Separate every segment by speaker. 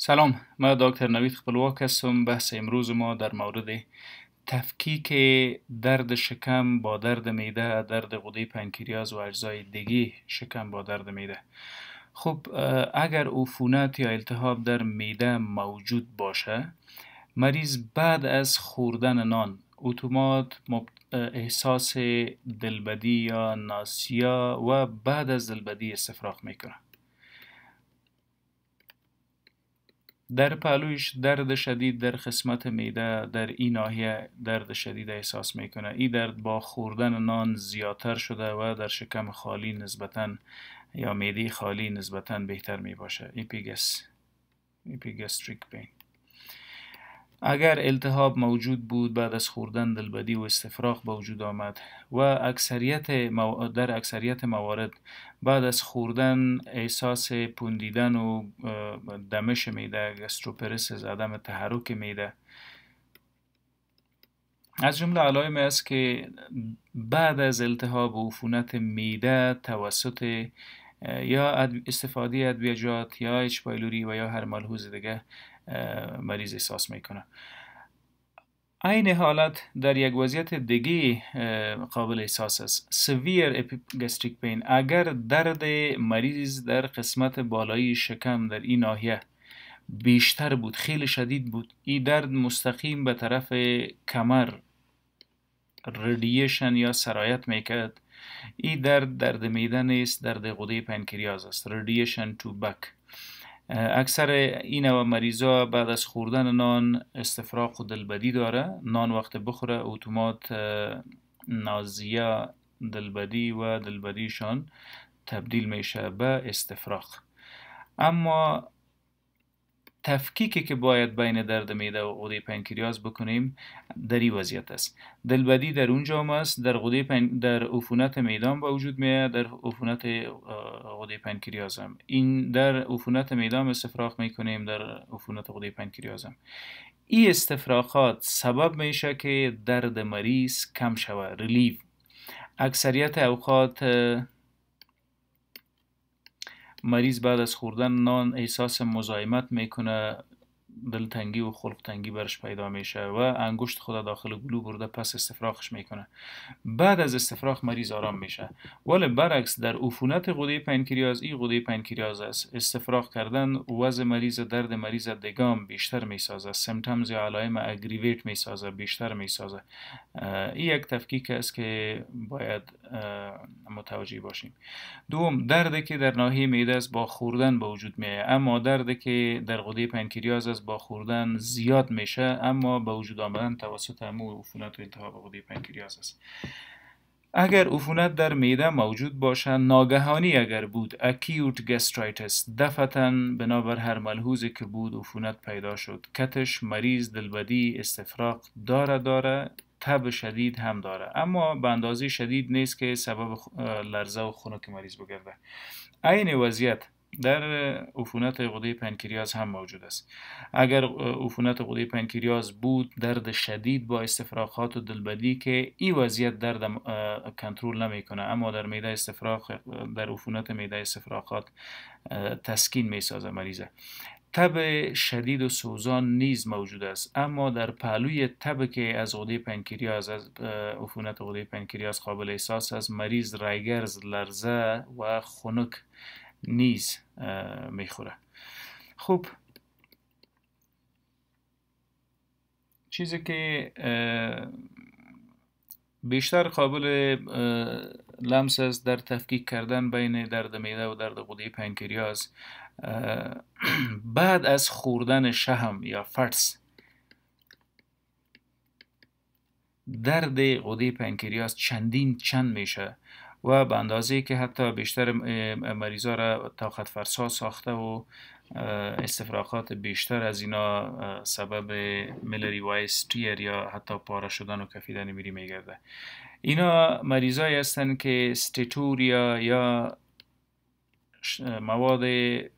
Speaker 1: سلام، من دکتر نوید خپلواک هستم. بحث امروز ما در مورد تفکیک درد شکم با درد معده، درد غده پنکریاس و اجزای دیگه شکم با درد معده. خب، اگر عفونت یا التهاب در معده موجود باشه، مریض بعد از خوردن نان اتومات احساس دلبدی یا ناسیا و بعد از دلبدی استفراغ میکنه. در پهلویش درد شدید در قسمت معده، در این ناحیه درد شدید احساس میکنه. این درد با خوردن نان زیادتر شده و در شکم خالی نسبتاً یا معده خالی نسبتاً بهتر می باشه. اپیگاستریک پین. اگر التهاب موجود بود بعد از خوردن دلبدی و استفراغ به وجود آمد و در اکثریت موارد بعد از خوردن احساس پوندیدن و دمش معده، گاستروپرسیس، عدم تحرک معده، از جمله علائم است که بعد از التهاب و عفونت معده توسط یا استفاده ادویه‌جات یا اچ پایلوری و یا هر ملحوظ دیگه مریض احساس میکنه. این حالت در یک وضعیت دیگه قابل احساس است. severe gastric pain. اگر درد مریض در قسمت بالایی شکم در این ناحیه بیشتر بود، خیلی شدید بود، این درد مستقیم به طرف کمر ردیشن یا سرایت میکرد، این درد معده نیست، درد غده پنکریاس است. ردیشن تو بک. اکثر این نوع مریضا بعد از خوردن نان استفراغ و دلبدی داره. نان وقت بخوره اتومات نازیا، دلبدی و دلبدیشان تبدیل میشه به استفراغ. اما تفکیکی که باید بین درد معده و غده پنکریاس بکنیم در این وضعیت است. دلبدی در اونجا است، در عفونت معده هم با وجود میاد، در عفونت غده پنکریاس هم. این در عفونت معده هم استفراغ میکنیم، در عفونت غده پنکریاس هم. این استفراغات سبب میشه که درد مریض کم شود، ریلیف. اکثریت اوقات مریض بعد از خوردن نان احساس مزاحمت میکنه، دلتنگی و خلق تنگی برش پیدا میشه و انگشت خود داخل گلو برده پس استفراغش میکنه. بعد از استفراغ مریض آرام میشه. ولی برعکس در عفونت غده پنکریاس، این غده پنکریاس است، استفراغ کردن وضع مریض، درد مریض دگام بیشتر میسازه، سیمتومز یا علائم اگریویت میسازه، بیشتر میسازه. این یک تفکیک است که باید متوجه باشیم. دوم، دردی که در ناحیه معده است با خوردن به وجود میاد، اما دردی که در غده پنکریاس است با خوردن زیاد میشه، اما به وجود آمدن توسط همون عفونت و التهاب غده پنکریاس است. اگر عفونت در معده موجود باشه، ناگهانی اگر بود، acute gastritis، دفعتاً بنابر هر ملحوظی که بود عفونت پیدا شد، کتش مریض دلبدی استفراغ داره، تب شدید هم داره، اما به اندازه شدید نیست که سبب لرزه و خنک مریض بگرده. این وضعیت در عفونت غده پنکریاس هم موجود است. اگر عفونت غده پنکریاس بود، درد شدید با استفراغات و دلبدی که این وضعیت درد کنترل نمیکنه، اما در معده استفراغ، در عفونت معده استفراغات تسکین میسازه مریضه. تب شدید و سوزان نیز موجود است، اما در پهلوی تب که از غده پنکریاس، از عفونت غده پنکریاس قابل احساس است، مریض رایگرز، لرزه و خنک نیز میخوره. خب، چیزی که بیشتر قابل لمس است در تفکیک کردن بین درد معده و درد غده پنکریاس، بعد از خوردن شهم یا فرس، درد غده پنکریاس چند میشه و به اندازه که حتی بیشتر مریضا را طاقت فرسا ساخته و استفراغات بیشتر از اینا سبب میلری وایس تیر یا حتی پاره شدن و کفیدن میری میگرده. اینا مریضایی هستن که استیتوریا یا مواد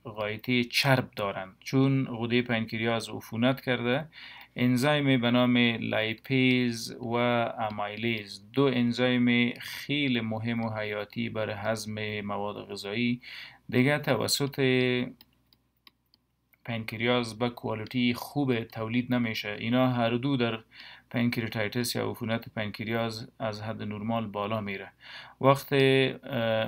Speaker 1: غایطی چرب دارند، چون غده پنکریاس عفونت کرده. انزیم به نام لایپیز و امیلیز، دو انزیم خیلی مهم و حیاتی برای هضم مواد غذایی دیگه توسط پنکریاز به کوالیتی خوب تولید نمیشه. اینا هر دو در پنکریاتایتس یا عفونت پنکریاز از حد نرمال بالا میره. وقتی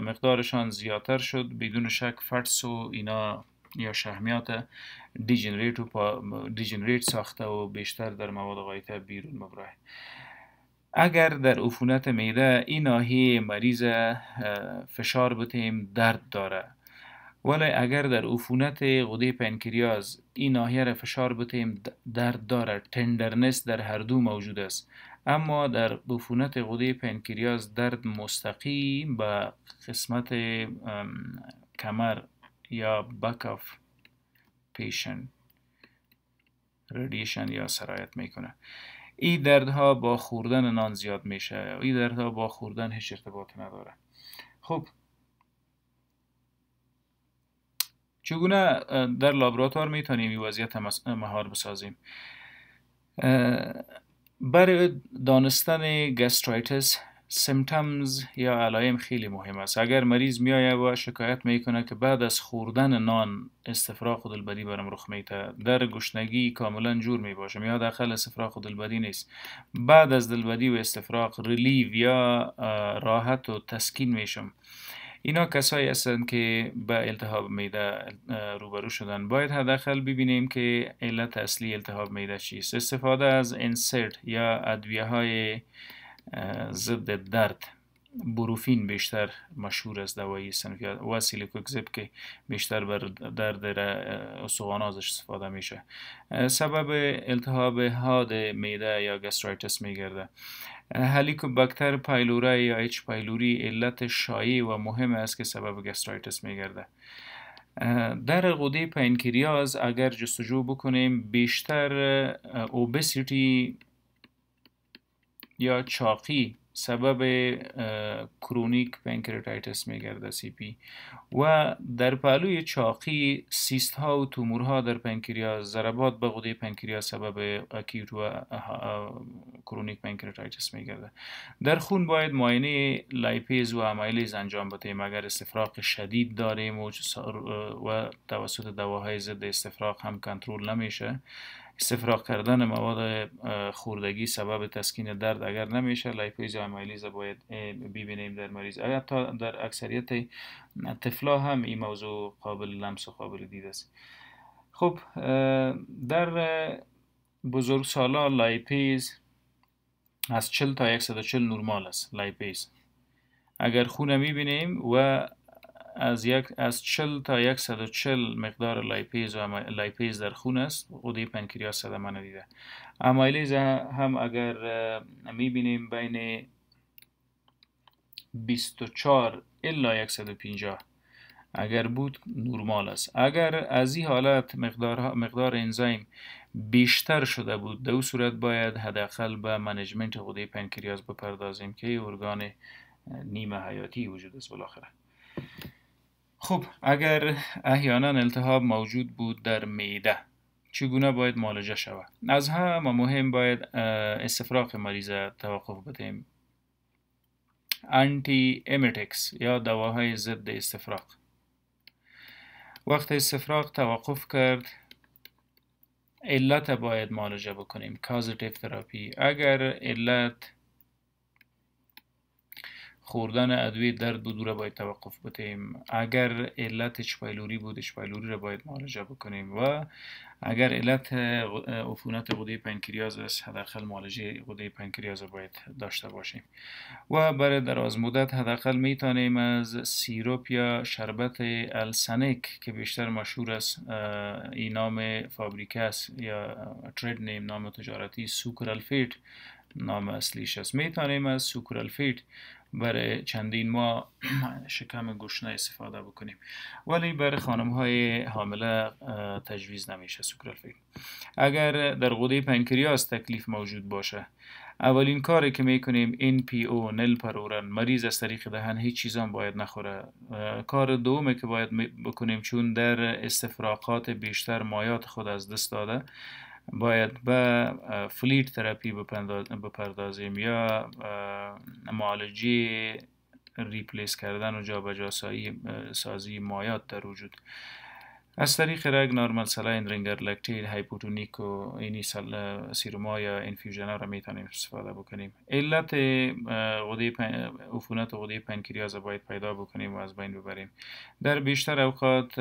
Speaker 1: مقدارشان زیادتر شد بدون شک فٹس و اینا یا شحمیات دیجنریت ساخته و بیشتر در مواد غایطه بیرون مبراه. اگر در عفونت معده این ناحیه مریض فشار بتیم درد داره، ولی اگر در عفونت غده پنکریاز این ناحیه را فشار بتیم درد داره، تندرنس در هر دو موجود است. اما در عفونت غده پنکریاز درد مستقیم به قسمت کمر یا back of patient radiation یا سرایت میکنه. این دردها با خوردن نان زیاد میشه. این دردها با خوردن هیچ ارتباط نداره. خب چگونه در لابراتوار میتونیم این وضعیت مهار بسازیم؟ برای دانستن گسترایتس سیمتومز یا علائم خیلی مهم است. اگر مریض میآید و شکایت میکنه که بعد از خوردن نان استفراغ دلبری برم رخ میته، در گشنگی کاملا جور میباشه یا داخل استفراغ دلبری نیست، بعد از دلبری و استفراغ ریلیو یا راحت و تسکین میشم، اینا کسایی هستند که به التهاب معده روبرو شدن. باید حداقل ببینیم که علت اصلی التهاب معده چیست. استفاده از انسرت یا ادویه های ضد درد، بروفین بیشتر مشهور است دوایی صنفی و سیلیکوکزیب که بیشتر بر درد استخوان‌ازش استفاده میشه، سبب التهاب حاد معده یا گسترایتس میگرده. هلیکوباکتر پایلوری یا اچ پایلوری علت شایع و مهم است که سبب گسترایتس میگرده. در غده پنکریاز اگر جستجو بکنیم بیشتر اوبسیتی یا چاقی سبب کرونیک پنکریاتایتس میگرده CP و در پهلوی چاقی سیست ها و تومورها در پنکریاس، ضربات به غده پنکریاس سبب اکیوت و کرونیک پنکریاتایتس میگرده. در خون باید معاینه لایپیز و آمایلیز انجام بدهیم اگر استفراغ شدید داریم و توسط دواهای ضد استفراغ هم کنترل نمیشه. استفراغ کردن مواد خوردگی سبب تسکین درد اگر نمیشه، لایپیز یا آمایلیز باید ببینیم در مریض. حتی در اکثریت طفلا هم این موضوع قابل لمس و قابل دید است. خب در بزرگسالان لایپیز از 40 تا 140 نرمال است. لایپیز اگر خون میبینیم و از 40 تا 140 مقدار لایپیز و لایپیز در خون است، غده پنکریاس صدمه ندیده. آمایلیز هم اگر میبینیم بین 24 الا 150 اگر بود نرمال است. اگر از این حالت مقدار انزیم بیشتر شده بود، در صورت باید حداقل به منیجمنت غده پنکریاس بپردازیم که ارگان نیمه حیاتی وجود است بالاخره. خب اگر احیانا التهاب موجود بود در معده چگونه باید معالجه شود؟ از همه مهم باید استفراغ مریض توقف بدهیم. آنتی امتیکس یا دواهای ضد استفراغ. وقت استفراغ توقف کرد علت باید معالجه بکنیم. کازیتیو تراپی. اگر علت خوردن ادویه درد بود را باید توقف بدهیم. اگر علت اچ پایلوری بود اچ پایلوری را باید معالجه بکنیم و اگر علت عفونت غده پنکریاس است حداقل معالجه غده پنکریاس را باید داشته باشیم. و برای دراز مدت حداقل میتونیم از سیروپ یا شربت السنک که بیشتر مشهور است، این نام فابریکه است یا ترید نیم نام تجارتی، سوکرالفیت نام اصلیش است، میتونیم از سوکرالفیت برای چندین ماه شکم گشنه استفاده بکنیم، ولی برای خانم های حامله تجویز نمیشه سوکرالفیت. اگر در غده پنکریاس تکلیف موجود باشه، اولین کاری که میکنیم NPO نلپرورن، مریض از طریق دهن هیچ چیزان باید نخوره. کار دومی که باید بکنیم چون در استفراغات بیشتر مایات خود از دست داده، باید به فلیت تراپی بپردازیم یا معالجه ریپلیس کردن و جابجا سازی مایات در وجود. از طریق رگ نارمال سلاین رینگر لکتید هایپوتونیک و اینی سیروما یا انفیوژن ها را میتونیم استفاده بکنیم. علت عفونت غده پنکریاس باید پیدا بکنیم و از بین ببریم. در بیشتر اوقات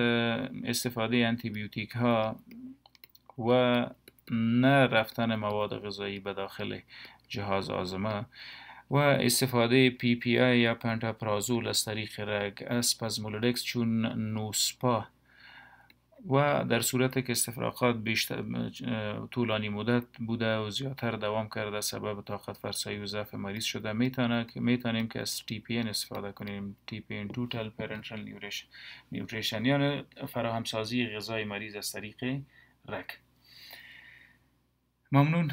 Speaker 1: استفاده انتی بیوتیک ها و نه رفتن مواد غذایی به داخل جهاز هاضمه و استفاده پی پی آی یا پنتاپرازول از طریق رگ، اسپازمولودکس چون نوسپا و در صورت که استفراغات بیشتر طولانی مدت بوده و زیادتر دوام کرده سبب طاقت فرسایی و ضعف مریض شده میتونیم که از TPN استفاده کنیم. TPN Total Parenteral Nutrition یعنی فراهم سازی غذای مریض از طریق رگ. ممنون.